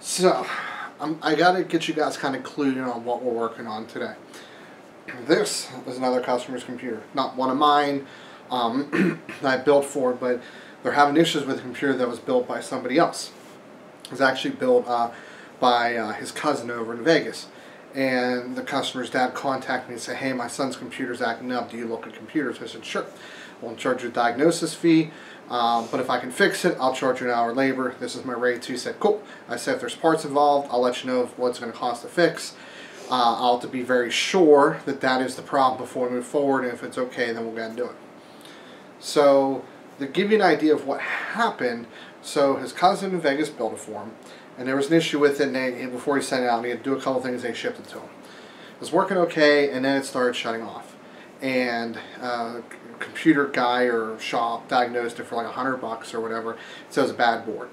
So, I got to get you guys kind of clued in on what we're working on today. This is another customer's computer. Not one of mine that I built for, but they're having issues with a computer that was built by somebody else. It was actually built by his cousin over in Vegas. And the customer's dad contacted me and said, hey, my son's computer's acting up. Do you look at computers? I said, sure. I won't charge you a diagnosis fee. But if I can fix it, I'll charge you an hour labor. This is my rate. So he said, cool. I said, if there's parts involved, I'll let you know what it's going to cost to fix. I'll have to be very sure that that is the problem before we move forward. And if it's okay, then we'll go ahead and do it. So to give you an idea of what happened, so his cousin in Vegas built it for him. And there was an issue with it, and before he sent it out, he had to do a couple things, they shipped it to him. It was working okay, and then it started shutting off. And computer guy or shop diagnosed it for like $100 or whatever. It says a bad board.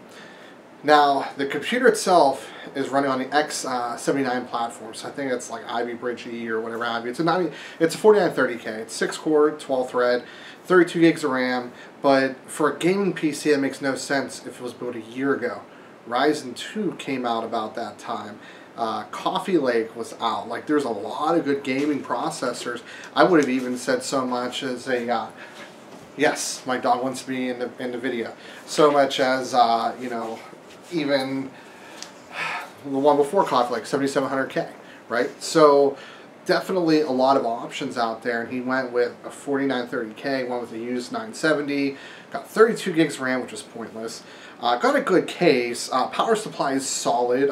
Now, the computer itself is running on the X79 platform, so I think it's like Ivy Bridge E or whatever have you. It's a 4930K. It's 6-core, 12-thread, 32 gigs of RAM, but for a gaming PC, that makes no sense if it was built a year ago. Ryzen 2 came out about that time. Coffee Lake was out. Like, there's a lot of good gaming processors. I would have even said so much as a yes, my dog wants to be in the video. So much as you know, even the one before Coffee Lake, 7700K, right? So definitely a lot of options out there, and he went with a 4930K, went with a used 970, got 32 gigs of RAM, which was pointless. Got a good case. Power supply is solid.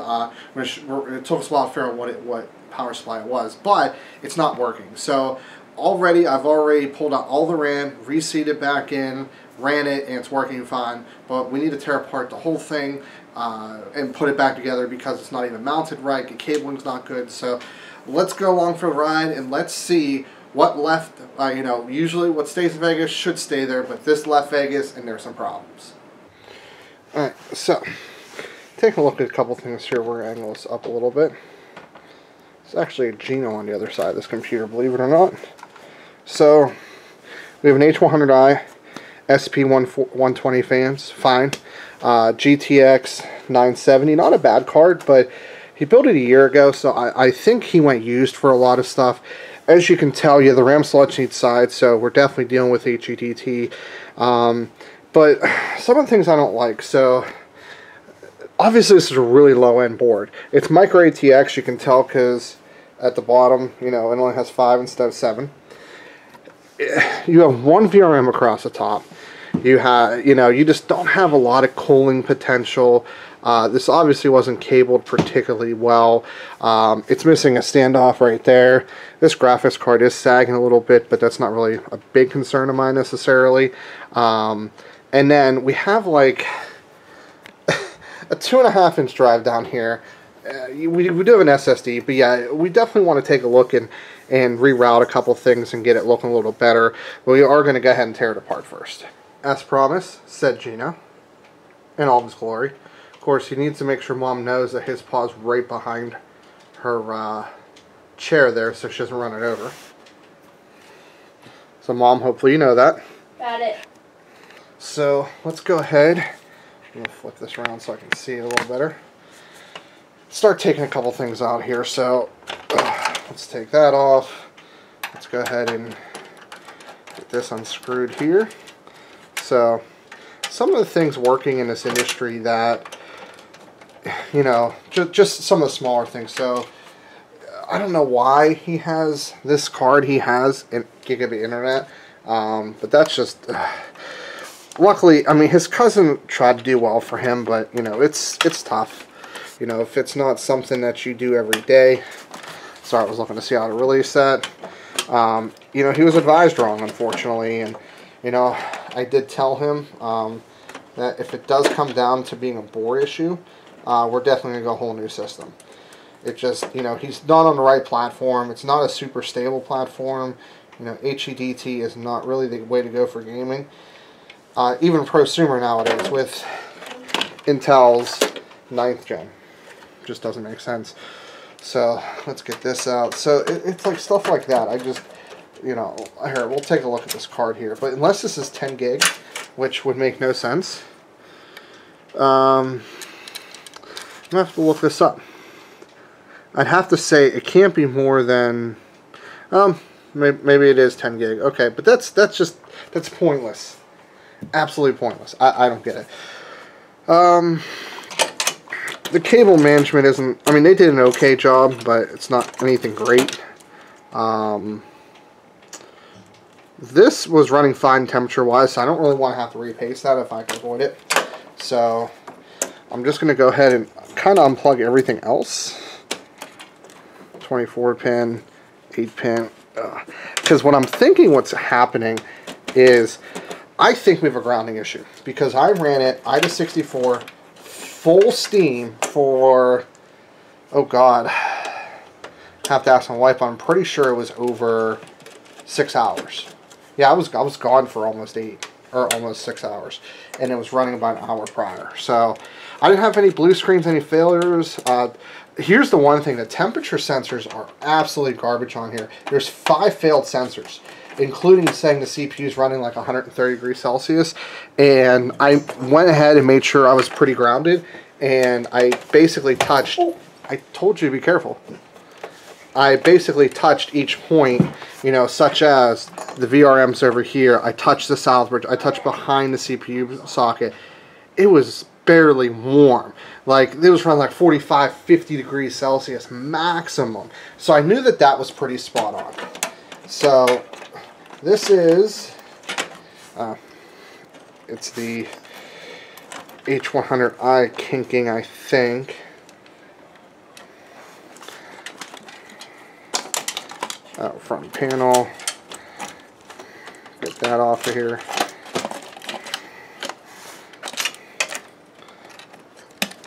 It took us a while to figure out what power supply it was, but it's not working. So I've already pulled out all the RAM, reseated back in, ran it, and it's working fine. But we need to tear apart the whole thing and put it back together because it's not even mounted right. The cabling's not good. So let's go along for the ride and let's see what left. You know, usually what stays in Vegas should stay there, but this left Vegas and there's some problems. Alright, so taking a look at a couple things here. We're going to angle this up a little bit. It's actually a Geno on the other side of this computer, believe it or not. So we have an H100i SP120 fans, fine. GTX 970, not a bad card, but he built it a year ago, so I think he went used for a lot of stuff. As you can tell, the RAM slots each side, so we're definitely dealing with HEDT. But some of the things I don't like, so obviously this is a really low-end board. It's micro ATX, you can tell, because at the bottom, you know, it only has 5 instead of 7. You have one VRM across the top. You have, you know, you just don't have a lot of cooling potential. This obviously wasn't cabled particularly well. It's missing a standoff right there. This graphics card is sagging a little bit, but that's not really a big concern of mine necessarily. And then we have like a 2.5-inch drive down here. We do have an SSD, but yeah, we definitely want to take a look and reroute a couple things and get it looking a little better. But we are going to go ahead and tear it apart first. As promised, said Geno, in all of his glory. Of course, he needs to make sure Mom knows that his paw's right behind her chair there so she doesn't run it over. So Mom, hopefully you know that. Got it. So let's go ahead. I'm going to flip this around so I can see it a little better. Start taking a couple things out here. So let's take that off. Let's go ahead and get this unscrewed here. So some of the things working in this industry that, you know, just some of the smaller things. So I don't know why he has this card. He has gigabit internet, but that's just luckily, I mean, his cousin tried to do well for him, but you know, it's tough. You know, if it's not something that you do every day. Sorry, I was looking to see how to release that. You know, he was advised wrong, unfortunately, and you know, I did tell him that if it does come down to being a board issue, we're definitely going to go a whole new system. It just, you know, he's not on the right platform. It's not a super stable platform. You know, HEDT is not really the way to go for gaming. Even prosumer nowadays with Intel's 9th gen. Just doesn't make sense. So, let's get this out. So, it's like stuff like that. I just, you know, here, we'll take a look at this card here. But unless this is 10 gig, which would make no sense. I have to look this up. I'd have to say it can't be more than, maybe it is 10 gig. Okay, but that's pointless. Absolutely pointless. I don't get it. The cable management isn't, I mean, they did an okay job, but it's not anything great. This was running fine temperature-wise, so I don't really want to have to repaste that if I can avoid it. So I'm just going to go ahead and kind of unplug everything else. 24 pin, 8 pin. Because what I'm thinking what's happening is I think we have a grounding issue. Because I ran it IDA64 full steam for, oh god, have to ask my wife, but I'm pretty sure it was over 6 hours. Yeah, I was gone for almost 8 or almost 6 hours, and it was running about an hour prior. So I didn't have any blue screens, any failures. Here's the one thing: the temperature sensors are absolutely garbage on here. There's 5 failed sensors, including saying the CPU is running like 130 degrees Celsius. And I went ahead and made sure I was pretty grounded, and I basically touched. I told you to be careful. I basically touched each point, you know, such as the VRMs over here. I touched the solid bridge. I touched behind the CPU socket. It was barely warm. Like, it was around like 45, 50 degrees Celsius maximum. So I knew that that was pretty spot on. So this is, it's the H100i kinking, I think. Front panel, get that off of here.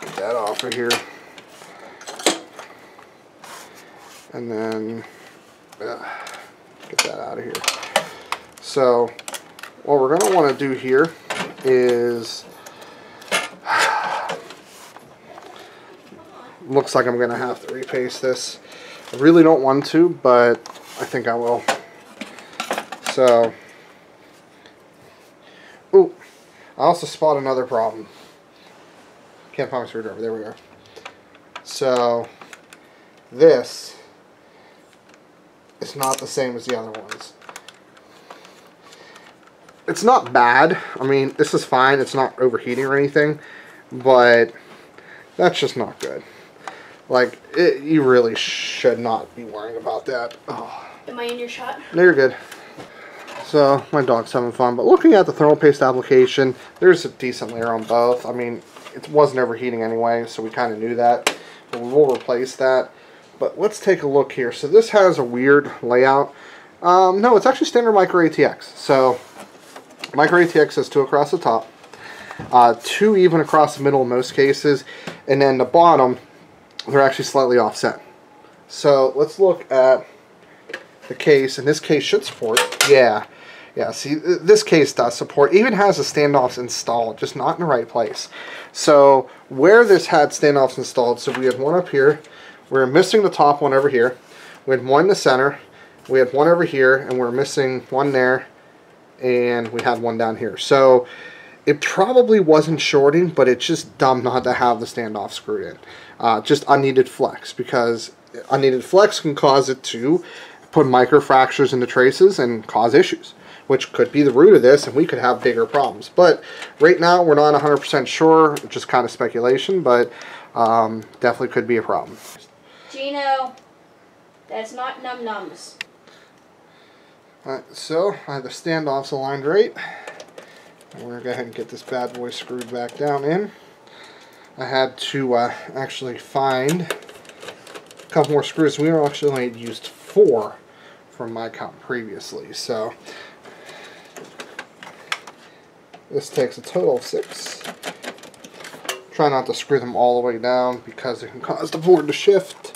Get that off of here. And then get that out of here. So what we're going to want to do here is, looks like I'm going to have to repaste this. I really don't want to, but I think I will. So, ooh, I also spot another problem. Can't find my screwdriver. There we go. So, this is not the same as the other ones. It's not bad. I mean, this is fine. It's not overheating or anything, but that's just not good. Like, you really should not be worrying about that. Oh. Am I in your shot? No, you're good. So, my dog's having fun. But looking at the thermal paste application, there's a decent layer on both. I mean, it wasn't overheating anyway, so we kind of knew that. But we will replace that. But let's take a look here. So this has a weird layout. No, it's actually standard Micro ATX. So, Micro ATX has 2 across the top. 2 even across the middle in most cases. And then the bottom, they're actually slightly offset. So let's look at the case, and this case should support. Yeah, see, this case does support. Even has the standoffs installed, just not in the right place. So where this had standoffs installed, so we had one up here, we're missing the top one over here, we had one in the center, we had one over here, and we're missing one there, and we had one down here. So it probably wasn't shorting, but it's just dumb not to have the standoff screwed in. Just unneeded flex, because unneeded flex can cause it to put microfractures into traces and cause issues, which could be the root of this, and we could have bigger problems. But right now, we're not 100% sure, just kind of speculation, but definitely could be a problem. Gino, that's not num-nums. Alright, so I have the standoffs aligned right. We're going to go ahead and get this bad boy screwed back down in. I had to actually find a couple more screws. We actually only used 4 from my count previously. So this takes a total of 6. Try not to screw them all the way down because it can cause the board to shift.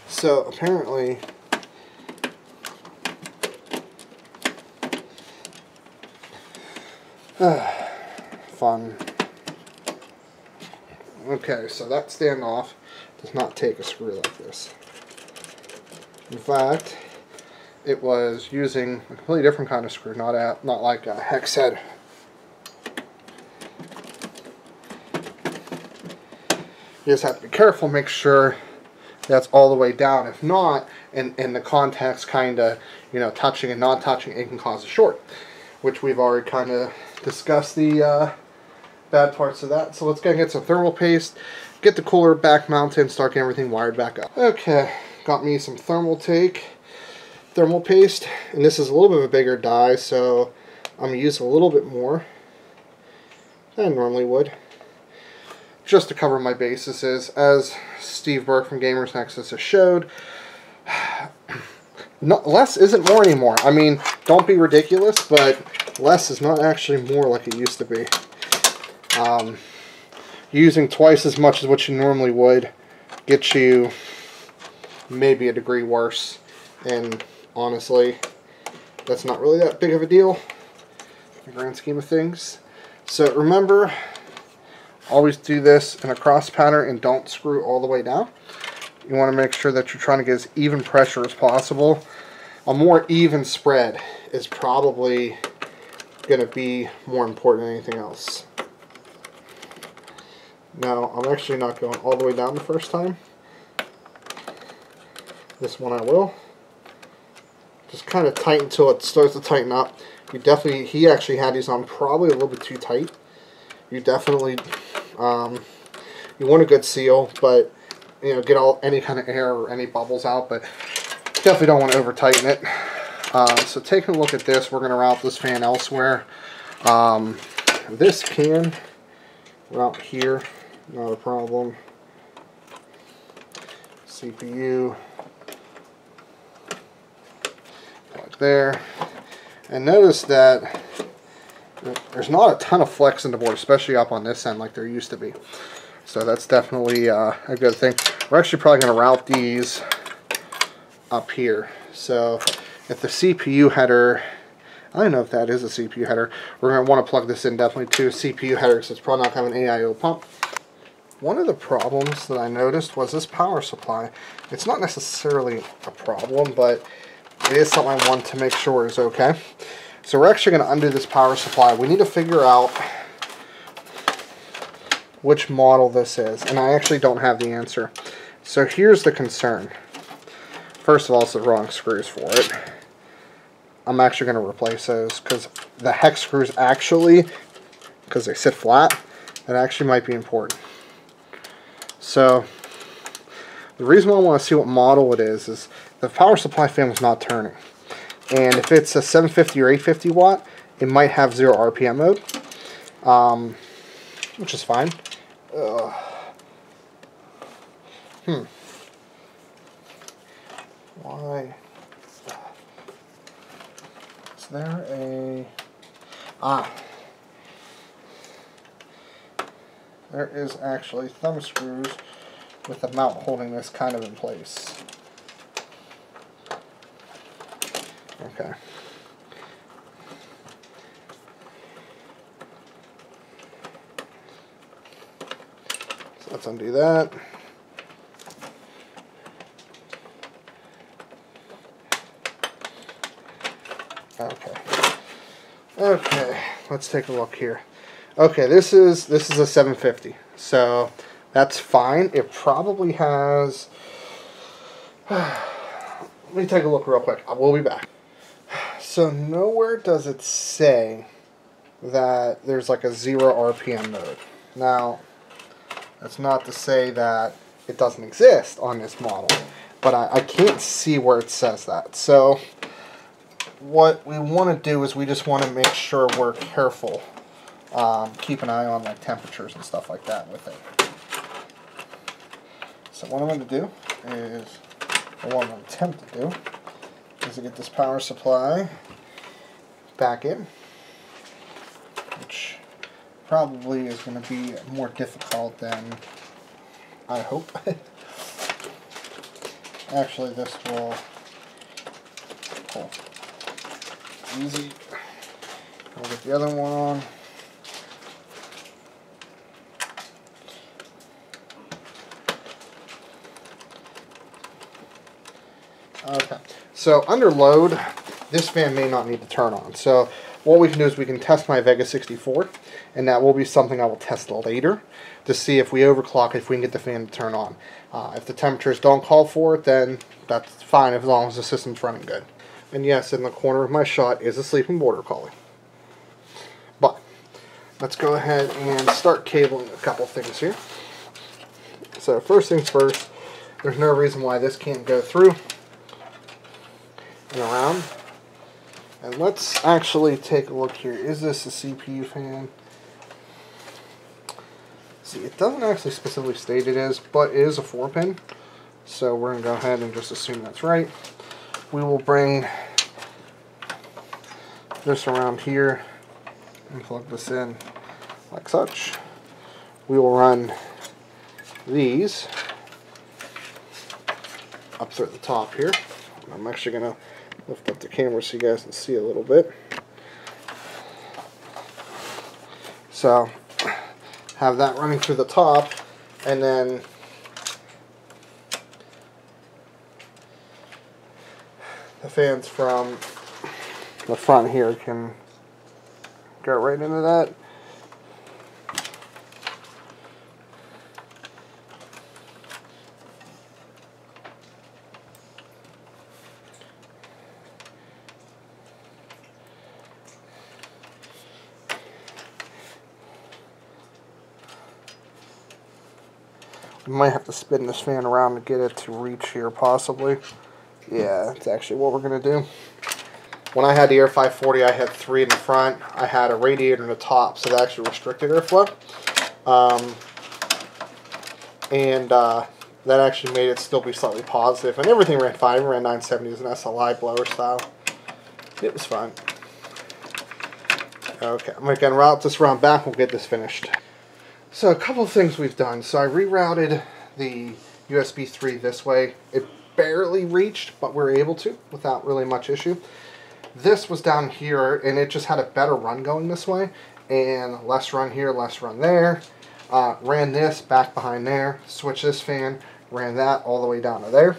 So apparently fun. Okay, so that standoff does not take a screw like this. In fact, it was using a completely different kind of screw, not like a hex head. You just have to be careful, make sure that's all the way down. If not, and the contacts kind of, you know, touching and not touching, it can cause a short, which we've already kind of discussed the bad parts of that. So let's go and get some thermal paste, get the cooler back mounted, and start getting everything wired back up. Okay, got me some thermal paste, and this is a little bit of a bigger die, so I'm going to use a little bit more than I normally would, just to cover my bases. As Steve Burke from Gamers Nexus has showed, less isn't more anymore. I mean, don't be ridiculous, but less is not actually more like it used to be. Using twice as much as what you normally would get you maybe a degree worse, and honestly, that's not really that big of a deal in the grand scheme of things. So remember, always do this in a cross pattern and don't screw all the way down. You want to make sure that you're trying to get as even pressure as possible. A more even spread is probably going to be more important than anything else. Now, I'm actually not going all the way down the first time. This one I will. Just kind of tighten until it starts to tighten up. He actually had these on probably a little bit too tight. You definitely, you want a good seal, but, you know, get any kind of air or any bubbles out, but definitely don't want to over tighten it. So taking a look at this, we're going to route this fan elsewhere. This can route here, not a problem. CPU plug there, and notice that there's not a ton of flex in the board, especially up on this end like there used to be. So that's definitely a good thing. We're actually probably going to route these up here. So if the CPU header, I don't know if that is a CPU header, we're going to want to plug this in definitely to a CPU header, because it's probably not going to have an AIO pump. One of the problems that I noticed was this power supply. It's not necessarily a problem, but it is something I want to make sure is okay. So we're actually going to undo this power supply. We need to figure out which model this is, and I actually don't have the answer. So here's the concern. First of all, it's the wrong screws for it. I'm actually going to replace those, because the hex screws actually, because they sit flat, that actually might be important. So the reason why I want to see what model it is the power supply fan was not turning. And if it's a 750 or 850 watt, it might have 0 RPM mode, which is fine. Why? Is there a... There is actually thumb screws with a mount holding this kind of in place. Okay. So let's undo that. Okay, let's take a look here. Okay, this is a 750, so that's fine. It probably has... Let me take a look real quick. We'll be back. So nowhere does it say that there's like a 0 RPM mode. Now, that's not to say that it doesn't exist on this model, but I can't see where it says that. So what we want to do is we just want to make sure we're careful. Keep an eye on like temperatures and stuff like that with it. So what I'm going to do is, or what I'm going to attempt to do, is to get this power supply back in, which probably is going to be more difficult than I hope. Actually, this will pull easy. I'll get the other one on. So under load, this fan may not need to turn on. So what we can do is we can test my Vega 64, and that will be something I will test later to see if we overclock, if we can get the fan to turn on. If the temperatures don't call for it, then that's fine as long as the system's running good. And yes, in the corner of my shot is a sleeping border collie. But let's go ahead and start cabling a couple things here. So first things first, there's no reason why this can't go through and around. And let's actually take a look here. Is this a CPU fan? See, it doesn't actually specifically state it is, but it is a 4-pin. So we're going to go ahead and just assume that's right. We will bring this around here and plug this in like such. We will run these up through the top here. I'm actually going to lift up the camera so you guys can see a little bit. So have that running through the top, and then the fans from the front here can go right into that. We might have to spin this fan around to get it to reach here, possibly. Yeah, that's actually what we're going to do. When I had the Air 540, I had 3 in the front. I had a radiator in the top, so that actually restricted airflow. That actually made it still be slightly positive. And everything ran fine. We ran 970s and SLI blower style. It was fine. Okay, I'm going to route this around back. We'll get this finished. So a couple of things we've done. So I rerouted the USB 3 this way. It barely reached, but we were able to without really much issue. This was down here, and it just had a better run going this way, and less run here, less run there. Ran this back behind there, switched this fan, ran that all the way down to there.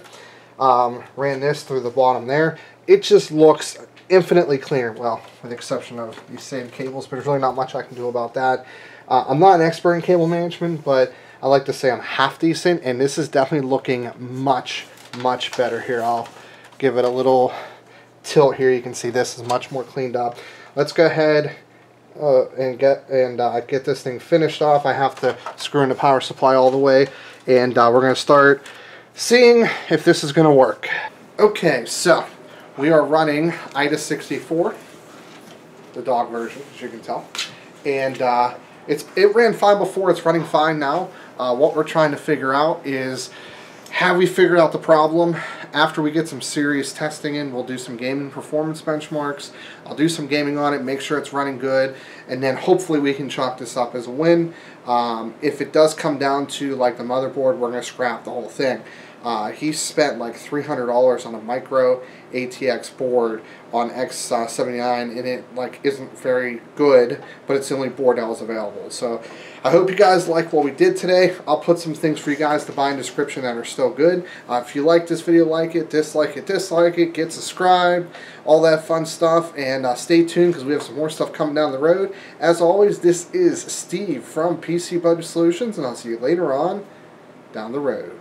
Ran this through the bottom there. It just looks infinitely cleaner, well, with the exception of these same cables, but there's really not much I can do about that. I'm not an expert in cable management, but I like to say I'm half decent, and this is definitely looking much better here. I'll give it a little tilt here. You can see this is much more cleaned up. Let's go ahead and get this thing finished off. I have to screw in the power supply all the way, and we're going to start seeing if this is going to work. Okay, so we are running IDA 64, the dog version, as you can tell, and it ran fine before. It's running fine now. What we're trying to figure out is, have we figured out the problem? After we get some serious testing in, we'll do some gaming performance benchmarks. I'll do some gaming on it, make sure it's running good, and then hopefully we can chalk this up as a win. If it does come down to like the motherboard, we're going to scrap the whole thing. He spent like $300 on a micro ATX board on X79, and it like isn't very good, but it's the only board that was available. So I hope you guys like what we did today. I'll put some things for you guys to buy in the description that are still good. If you like this video, like it, dislike it, get subscribed, all that fun stuff, and stay tuned because we have some more stuff coming down the road. As always, this is Steve from PC Budget Solutions, and I'll see you later on down the road.